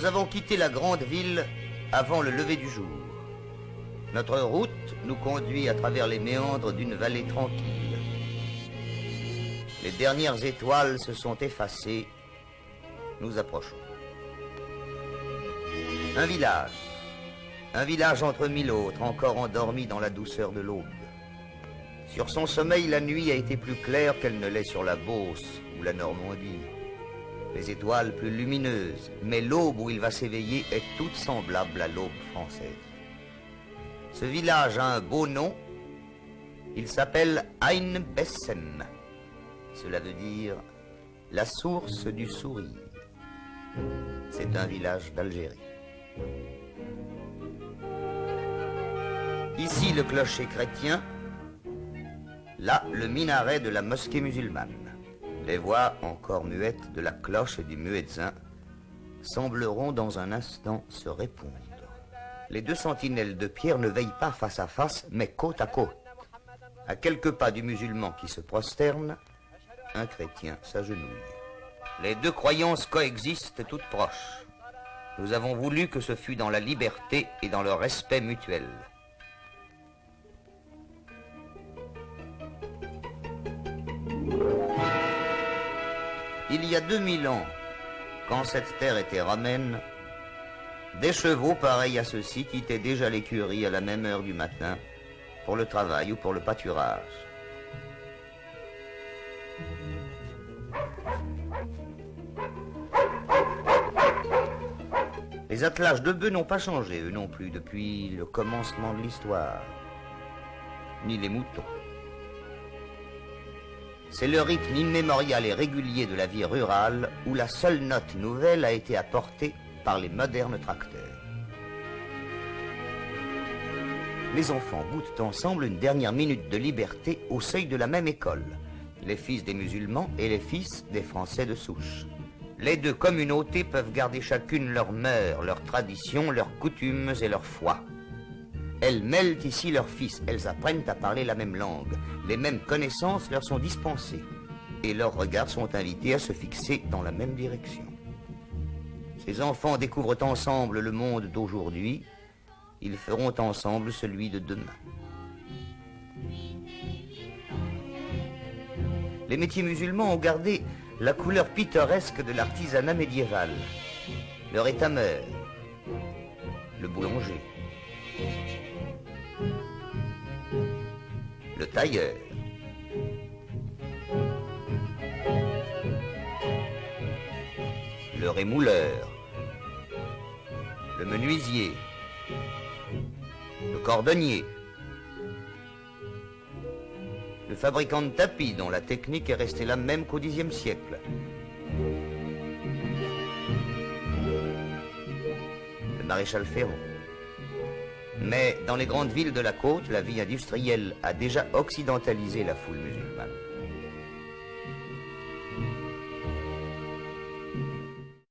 Nous avons quitté la grande ville avant le lever du jour. Notre route nous conduit à travers les méandres d'une vallée tranquille. Les dernières étoiles se sont effacées. Nous approchons. Un village entre mille autres, encore endormi dans la douceur de l'aube. Sur son sommeil, la nuit a été plus claire qu'elle ne l'est sur la Beauce ou la Normandie. Les étoiles plus lumineuses, mais l'aube où il va s'éveiller est toute semblable à l'aube française. Ce village a un beau nom, il s'appelle Einbessen. Cela veut dire la source du sourire. C'est un village d'Algérie. Ici le clocher chrétien, là le minaret de la mosquée musulmane. Les voix encore muettes de la cloche et du muezzin sembleront dans un instant se répondre. Les deux sentinelles de pierre ne veillent pas face à face, mais côte à côte. À quelques pas du musulman qui se prosterne, un chrétien s'agenouille. Les deux croyances coexistent toutes proches. Nous avons voulu que ce fût dans la liberté et dans le respect mutuel. Il y a 2000 ans, quand cette terre était ramène, des chevaux pareils à ceux-ci quittaient déjà l'écurie à la même heure du matin pour le travail ou pour le pâturage. Les attelages de bœufs n'ont pas changé, eux non plus, depuis le commencement de l'histoire, ni les moutons. C'est le rythme immémorial et régulier de la vie rurale où la seule note nouvelle a été apportée par les modernes tracteurs. Les enfants goûtent ensemble une dernière minute de liberté au seuil de la même école, les fils des musulmans et les fils des Français de souche. Les deux communautés peuvent garder chacune leurs mœurs, leurs traditions, leurs coutumes et leur foi. Elles mêlent ici leurs fils, elles apprennent à parler la même langue, les mêmes connaissances leur sont dispensées, et leurs regards sont invités à se fixer dans la même direction. Ces enfants découvrent ensemble le monde d'aujourd'hui, ils feront ensemble celui de demain. Les métiers musulmans ont gardé la couleur pittoresque de l'artisanat médiéval. Le rétameur, le boulanger, le tailleur, le rémouleur, le menuisier, le cordonnier, le fabricant de tapis dont la technique est restée la même qu'au Xe siècle, le maréchal Ferrand. Mais dans les grandes villes de la côte, la vie industrielle a déjà occidentalisé la foule musulmane.